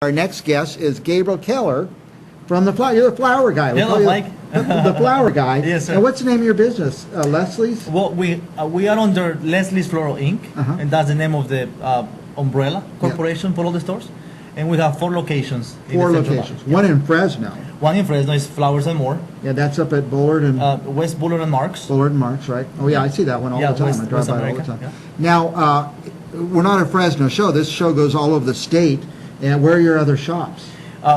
Our next guest is Gabriel Kaehler from the flower. You're the flower guy. Hello, Mike. The flower guy. Yes, sir. And what's the name of your business? Leslie's? Well, we are under Leslie's Floral Inc., and that's the name of the umbrella corporation for all the stores. And we have 4 locations. Four locations. One in Fresno. One in Fresno is Flowers and More. Yeah, that's up at Bullard and West Bullard and Marks. Bullard and Marks, right? Oh yeah, I see that one all the time. West, I drive West by America, all the time. yeah. Now, we're not a Fresno show. This show goes all over the state. And where are your other shops?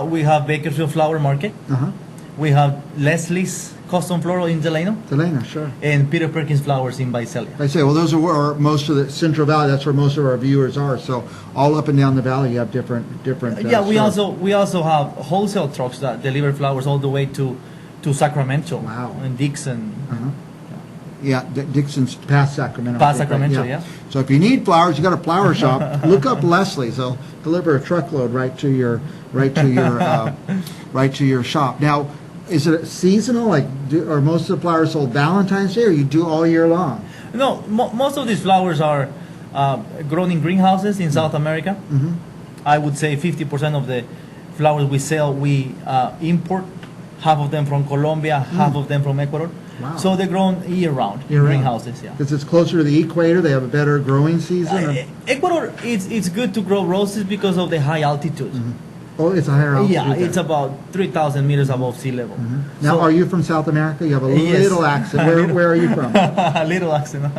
We have Bakersfield Flower Market. We have Leslie's Custom Floral in Delano. Delano, sure. And Peter Perkins Flowers in Visalia. I say, well, those are where most of the Central Valley. That's where most of our viewers are. So all up and down the valley, you have different. Yeah, stores. we also have wholesale trucks that deliver flowers all the way to Sacramento. Wow. And Dixon. Yeah, Dixon's past Sacramento. Past Sacramento, yeah. So if you need flowers, you got a flower shop. Look up Leslie's. They'll deliver a truckload right to your shop. Now, is it seasonal? Like, are most of the flowers sold Valentine's Day, or you do all year long? No, most of these flowers are grown in greenhouses in South America. I would say 50% of the flowers we sell we import. Half of them from Colombia, half of them from Ecuador. Wow. So they're grown year-round in greenhouses. Yeah, because it's closer to the equator. They have a better growing season. Ecuador, it's good to grow roses because of the high altitude. Oh, it's a higher altitude. Yeah, it's about 3,000 meters above sea level. Now, So- are you from South America? You have a Yes. little accent. Where are you from? A little accent.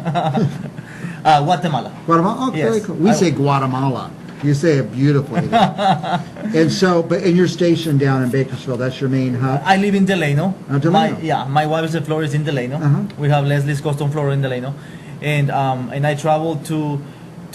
Guatemala. Guatemala. Oh, very Yes. cool. We say Guatemala. You say it beautifully. And so, and you're stationed down in Bakersfield. That's your main hub. I live in Delano. Oh, Delano. My wife is a florist in Delano. We have Leslie's Custom Floral in Delano, and I travel to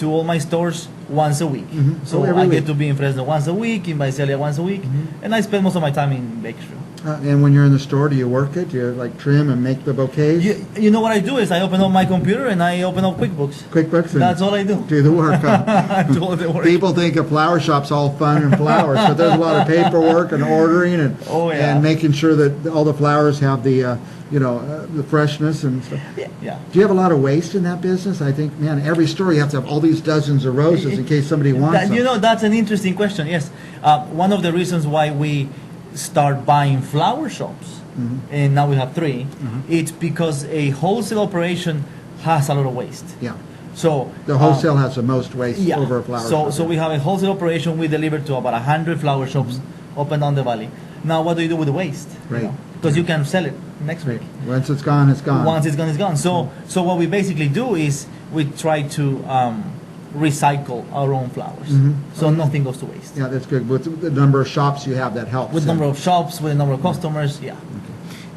all my stores once a week. So every I week. get to be in Fresno once a week, in Visalia once a week, and I spend most of my time in Bakersfield. And when you're in the store, do you work it? Do you like trim and make the bouquets? You know what I do is I open up my computer and I open up QuickBooks. QuickBooks? And That's all I do. do the work. I do all the work. People think a flower shop's all fun and flowers, but there's a lot of paperwork and ordering and and making sure that all the flowers have the the freshness and stuff. Yeah. Do you have a lot of waste in that business? I think, man, every store you have to have all these dozens of roses in case somebody wants them. You know, that's an interesting question. Yes, one of the reasons why we start buying flower shops, and now we have 3, it's because a wholesale operation has a lot of waste. Yeah. So The wholesale has the most waste over a flower shop. So we have a wholesale operation. We deliver to about 100 flower shops up and down the valley. Now, what do you do with the waste? Right. Because you can sell it next week. Once it's gone, it's gone. Once it's gone, it's gone. So what we basically do is we try to recycle our own flowers, so nothing goes to waste. Yeah, that's good. With the number of shops you have, that helps. With the number of shops, with the number of customers, yeah.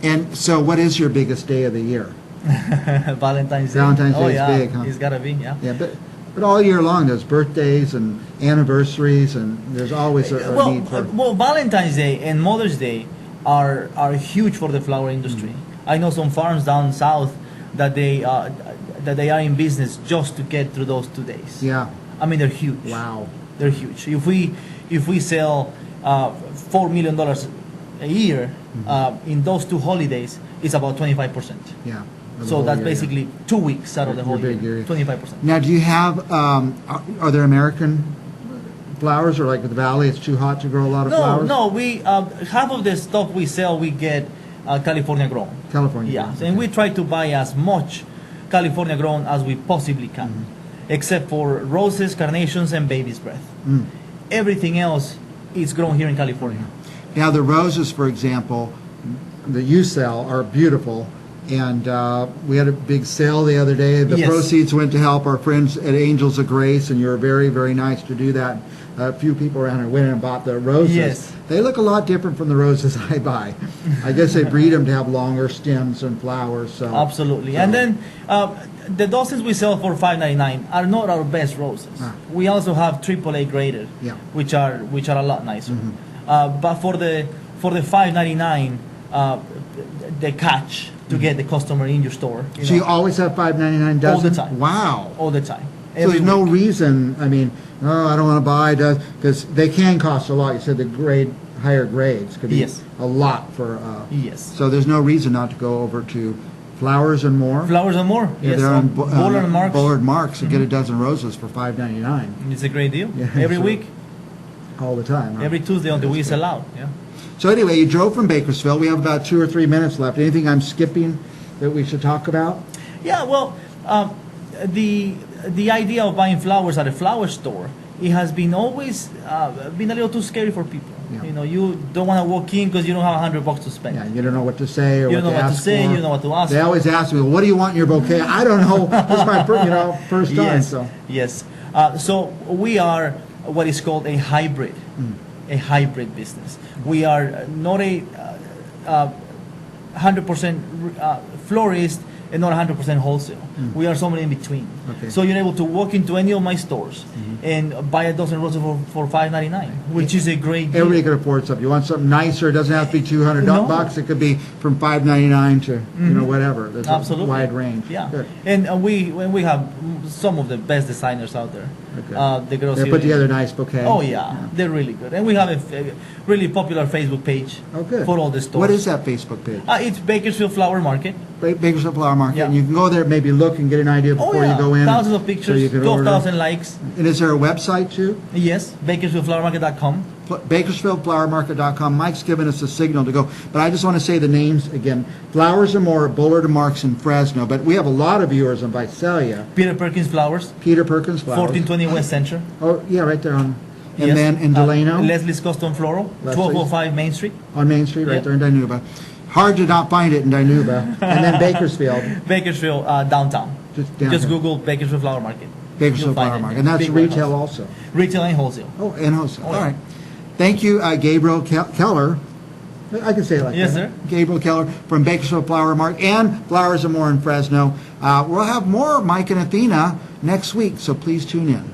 And so, what is your biggest day of the year? Valentine's Day. Valentine's Day is yeah. big, huh? It's gotta be, yeah. Yeah, but all year long, there's birthdays and anniversaries, and there's always a need for. Well, Valentine's Day and Mother's Day are huge for the flower industry. I know some farms down south that they are in business just to get through those 2 days. Yeah. I mean, they're huge. Wow. They're huge. If we sell $4 million a year in those 2 holidays, it's about 25%. Yeah. So that's basically 2 weeks out of the whole year. 25%. Now, do you have? Are there American flowers, or like with the valley, it's too hot to grow a lot of flowers? No. We half of the stuff we sell, we get California grown. California. Yeah, grown, and we try to buy as much California grown as we possibly can, except for roses, carnations, and baby's breath. Everything else is grown here in California. Now, the roses, for example, that you sell are beautiful. And we had a big sale the other day. The proceeds went to help our friends at Angels of Grace, and you were very, very nice to do that. A few people around here went and bought the roses. Yes. They look a lot different from the roses I buy. I guess they breed them to have longer stems and flowers. So Absolutely. And then the dozens we sell for $5.99 are not our best roses. We also have AAA graded, which are a lot nicer. But for the $5.99, the catch to get the customer in your store. So you always have $5.99 dozen? All the time. Wow. All the time. So there's no reason, I mean, I don't want to buy, because they can cost a lot. You said the higher grades could be a lot for. So there's no reason not to go over to Flowers and More. Flowers and More. Yeah, Yes. they're on Bullard and Marks. Bullard Marks. You get a dozen roses for $5.99. It's a great deal. Yeah, Every so- week. All the time. Huh? Every Tuesday until we sell out. Yeah. So anyway, you drove from Bakersfield. We have about 2 or 3 minutes left. Anything I'm skipping that we should talk about? Yeah. Well, the idea of buying flowers at a flower store, it has been always been a little too scary for people. Yeah. You know, you don't want to walk in because you don't have $100 to spend. Yeah, you don't know what to say or You what don't know to what to ask say. for. You don't know what to ask. They for. always ask me, well, what do you want in your bouquet? I don't know. This is my first time. Yes. So Yes. So we are what is called a hybrid business. We are not a 100% florist and not 100% wholesale. We are somewhere in between. Okay. So you're able to walk into any of my stores and buy a dozen roses for $5.99, which is a great deal. everybody can afford something. You want something nicer, it doesn't have to be $200 No. bucks. It could be from $5.99 to whatever. There's Absolutely. a wide range. Yeah. Good. And we have some of the best designers out there. Okay. The girls They here put in- together a nice bouquet. Oh yeah, they're really good, and we have a really popular Facebook page Oh, good. for all the stores. What is that Facebook page? It's Bakersfield Flower Market. Bakersfield Flower Market. Yeah. And you can go there, maybe look and get an idea Oh before yeah, you go in. thousands of So pictures, you can order. 12,000 likes. And is there a website too? Yes, BakersfieldFlowerMarket.com. BakersfieldFlowerMarket.com. Mike's given us a signal to go. But I just want to say the names again. Flowers and More, Bullard and Marks in Fresno. But we have a lot of viewers in Visalia. Peter Perkins Flowers, Peter Perkins Flowers. 1420 West Central. Oh, yeah, right there on. And Yes. then in Delano, Leslie's Custom Floral, Leslie's. 1205 Main Street. on Main Street, right Yep. there in Dinuba. Hard to not find it in Dinuba. And then Bakersfield, Bakersfield downtown. just down Just there. Google Bakersfield Flower Market. Bakersfield You'll find Flower it. Market. And that's Big retail warehouse. also. Retail and wholesale. Oh, and wholesale. Oh, All yeah. right. Thank you, Gabriel Keller. I can say it like Yes, that. sir. Gabriel Keller from Bakersfield Flower Market and Flowers and More in Fresno. We'll have more Mike and Athena next week, so please tune in.